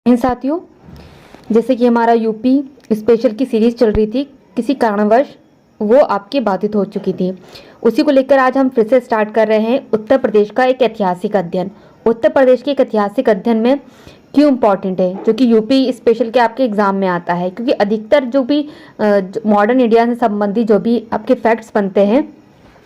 इन साथियों, जैसे कि हमारा यूपी स्पेशल की सीरीज चल रही थी, किसी कारणवश वो आपकी बाधित हो चुकी थी। उसी को लेकर आज हम फिर से स्टार्ट कर रहे हैं उत्तर प्रदेश का एक ऐतिहासिक अध्ययन। उत्तर प्रदेश के एक ऐतिहासिक अध्ययन में क्यों इम्पॉर्टेंट है, जो कि यूपी स्पेशल के आपके एग्जाम में आता है, क्योंकि अधिकतर जो भी मॉडर्न इंडिया से संबंधित जो भी आपके फैक्ट्स बनते हैं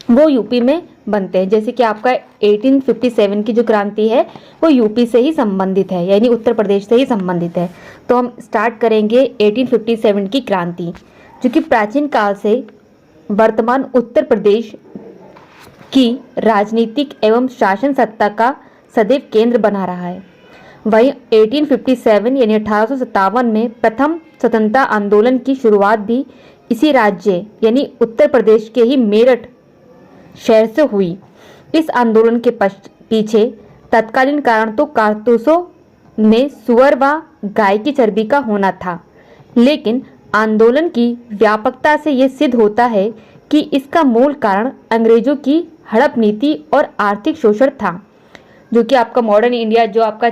वो यूपी में बनते हैं। जैसे कि आपका 1857 की जो क्रांति है वो यूपी से ही संबंधित है, यानी उत्तर प्रदेश से ही संबंधित है। तो हम स्टार्ट करेंगे 1857 की क्रांति, जो कि प्राचीन काल से वर्तमान उत्तर प्रदेश की राजनीतिक एवं शासन सत्ता का सदैव केंद्र बना रहा है। वहीं 1857 यानी 1857 में प्रथम स्वतंत्रता आंदोलन की शुरुआत भी इसी राज्य यानी उत्तर प्रदेश के ही मेरठ शहर से हुई। इस आंदोलन के पीछे तत्कालीन कारण तो कारतूसों में सुअर व गाय की चर्बी का होना था, लेकिन आंदोलन की व्यापकता से ये सिद्ध होता है कि इसका मूल कारण अंग्रेजों की हड़प नीति और आर्थिक शोषण था। जो कि आपका मॉडर्न इंडिया जो आपका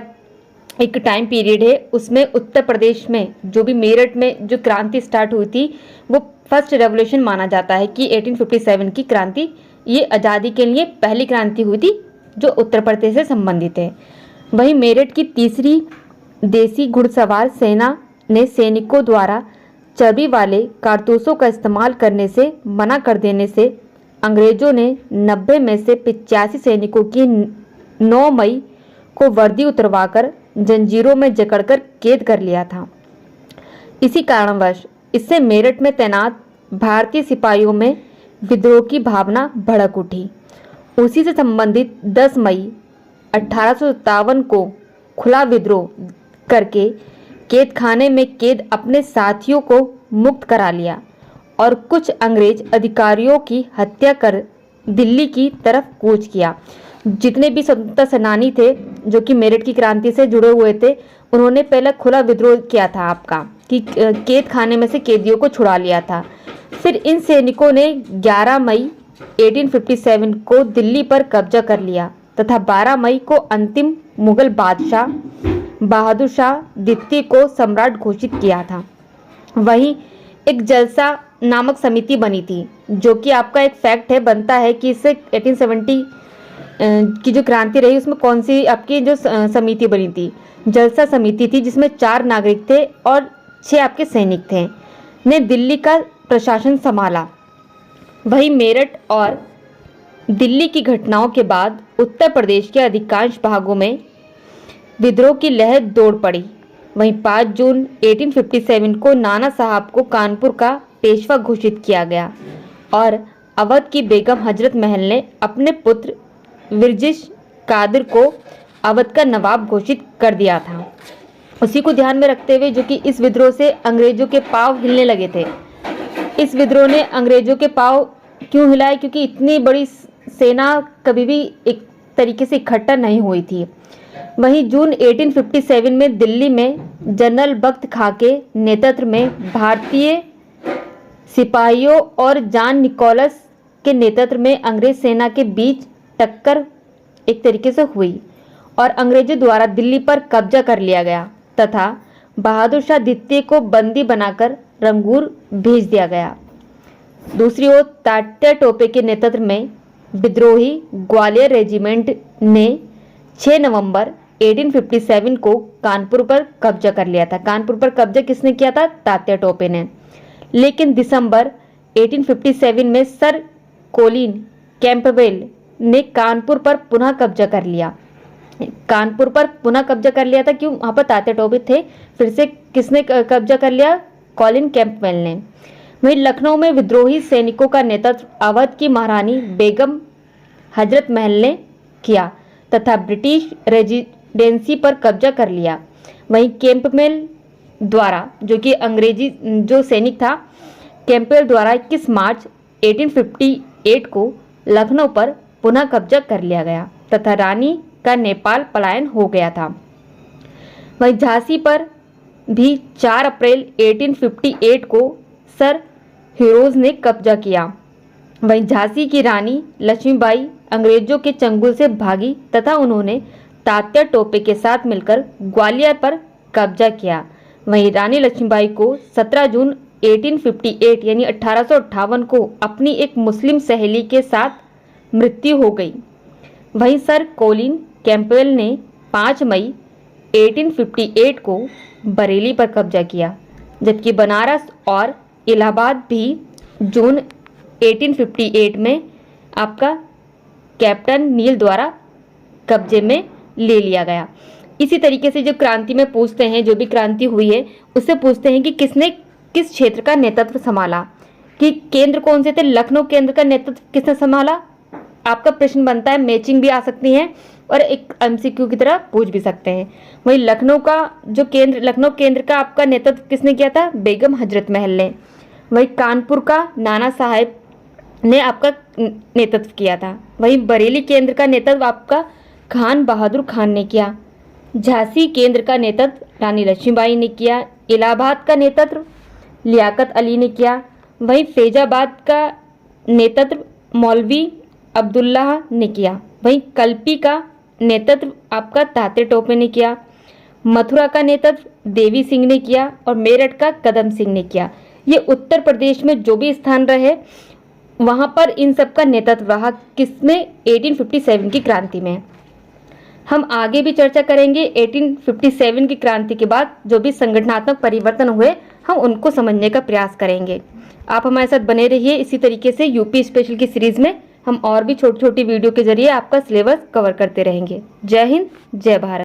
एक टाइम पीरियड है, उसमें उत्तर प्रदेश में जो भी मेरठ में जो क्रांति स्टार्ट हुई थी वो फर्स्ट रेवोल्यूशन माना जाता है कि 1857 की क्रांति ये आज़ादी के लिए पहली क्रांति हुई थी जो उत्तर प्रदेश से संबंधित है। वहीं मेरठ की तीसरी देसी घुड़सवार सेना ने सैनिकों द्वारा चर्बी वाले कारतूसों का इस्तेमाल करने से मना कर देने से अंग्रेजों ने 90 में से 85 सैनिकों की 9 मई को वर्दी उतरवाकर जंजीरों में जकड़कर कैद कर लिया था। इसी कारणवश इससे मेरठ में तैनात भारतीय सिपाहियों में विद्रोह की भावना भड़क उठी। उसी से संबंधित 10 मई 1857 को खुला विद्रोह करके कैद खाने में कैद अपने साथियों को मुक्त करा लिया और कुछ अंग्रेज अधिकारियों की हत्या कर दिल्ली की तरफ कूच किया। जितने भी स्वतंत्रता सेनानी थे जो कि मेरठ की क्रांति से जुड़े हुए थे, उन्होंने पहले खुला विद्रोह किया था आपका कि कैद खाने में से कैदियों को छुड़ा लिया था। फिर इन सैनिकों ने 11 मई 1857 को दिल्ली पर कब्जा कर लिया तथा 12 मई को अंतिम मुगल बादशाह बहादुर शाह द्वितीय को सम्राट घोषित किया था। वहीं एक जलसा नामक समिति बनी थी, जो कि आपका एक फैक्ट है बनता है कि इससे 1870 की जो क्रांति रही उसमें कौन सी आपकी जो समिति बनी थी, जलसा समिति थी, जिसमें 4 नागरिक थे और 6 आपके सैनिक थे, ने दिल्ली का प्रशासन संभाला। वहीं मेरठ और दिल्ली की घटनाओं के बाद उत्तर प्रदेश के अधिकांश भागों में विद्रोह की लहर दौड़ पड़ी। वहीं 5 जून 1857 को नाना साहब को कानपुर का पेशवा घोषित किया गया और अवध की बेगम हजरत महल ने अपने पुत्र विरजिश कादिर को अवध का नवाब घोषित कर दिया था। उसी को ध्यान में रखते हुए जो कि इस विद्रोह से अंग्रेजों के पांव हिलने लगे थे। इस विद्रोह ने अंग्रेजों के पांव क्यों हिलाए, क्योंकि इतनी बड़ी सेना कभी भी एक तरीके से इकट्ठा नहीं हुई थी। वहीं जून 1857 में दिल्ली में जनरल बख्त खां के नेतृत्व में भारतीय सिपाहियों और जॉन निकोलस के नेतृत्व में अंग्रेज सेना के बीच टक्कर एक तरीके से हुई और अंग्रेजों द्वारा दिल्ली पर कब्जा कर लिया गया तथा बहादुर शाह द्वितीय को बंदी बनाकर रंगूर भेज दिया गया। दूसरी ओर तात्या टोपे के नेतृत्व में विद्रोही ग्वालियर रेजिमेंट ने 6 नवंबर 1857 को कानपुर पर कब्जा कर लिया था। कानपुर पर कब्जा किसने किया था? तात्या टोपे ने। लेकिन दिसंबर 1857 में सर कोलिन कैंपबेल ने कानपुर पर पुनः कब्जा कर लिया। कानपुर पर पुनः कब्जा कर लिया था, क्यों? वहां पर तात्या टोपे थे। फिर से किसने कब्जा कर लिया? कॉलिन कैंपबेल ने। वहीं लखनऊ में विद्रोही सैनिकों का नेतृत्व अवध की महारानी बेगम हजरत महल ने किया तथा ब्रिटिश रेजिडेंसी पर कब्जा कर लिया। वहीं कैंपबेल द्वारा जो कि अंग्रेजी जो सैनिक था, कैंपबेल द्वारा 21 मार्च 1858 को लखनऊ पर पुनः कब्जा कर लिया गया तथा रानी का नेपाल पलायन हो गया था। वहीं झांसी पर भी 4 अप्रैल 1858 को सर हिरोज ने कब्जा किया। वहीं झांसी की रानी लक्ष्मीबाई अंग्रेजों के चंगुल से भागी तथा उन्होंने तात्या टोपे के साथ मिलकर ग्वालियर पर कब्जा किया। वहीं रानी लक्ष्मीबाई को 17 जून 1858 यानी 1858 को अपनी एक मुस्लिम सहेली के साथ मृत्यु हो गई। वहीं सर कोलिन कैंपबेल ने 5 मई 1858 को बरेली पर कब्जा किया, जबकि बनारस और इलाहाबाद भी जून 1858 में आपका कैप्टन नील द्वारा कब्जे में ले लिया गया। इसी तरीके से जो क्रांति में पूछते हैं, जो भी क्रांति हुई है उससे पूछते हैं कि किसने किस क्षेत्र का नेतृत्व संभाला, कि केंद्र कौन से थे। लखनऊ केंद्र का नेतृत्व किसने संभाला? आपका प्रश्न बनता है, मैचिंग भी आ सकती है और एक एमसीक्यू की तरह पूछ भी सकते हैं। वही लखनऊ केंद्र का आपका नेतृत्व किसने किया था? बेगम हजरत महल ने। वही कानपुर का नाना साहेब ने आपका नेतृत्व किया था। वही बरेली केंद्र का नेतृत्व आपका खान बहादुर खान ने किया। झांसी केंद्र का नेतृत्व रानी लक्ष्मीबाई ने किया। इलाहाबाद का नेतृत्व लियाकत अली ने किया। वहीं फैजाबाद का नेतृत्व मौलवी अब्दुल्लाह ने किया। वहीं कल्पी का नेतृत्व आपका तात्या टोपे ने किया। मथुरा का नेतृत्व देवी सिंह ने किया और मेरठ का कदम सिंह ने किया। ये उत्तर प्रदेश में जो भी स्थान रहे वहां पर इन सब का नेतृत्व रहा। किसमें? 1857 की क्रांति में। हम आगे भी चर्चा करेंगे 1857 की क्रांति के बाद जो भी संगठनात्मक परिवर्तन हुए हम उनको समझने का प्रयास करेंगे। आप हमारे साथ बने रहिए। इसी तरीके से यूपी स्पेशल की सीरीज में हम और भी छोटी छोटी वीडियो के जरिए आपका सिलेबस कवर करते रहेंगे। जय हिंद, जय भारत।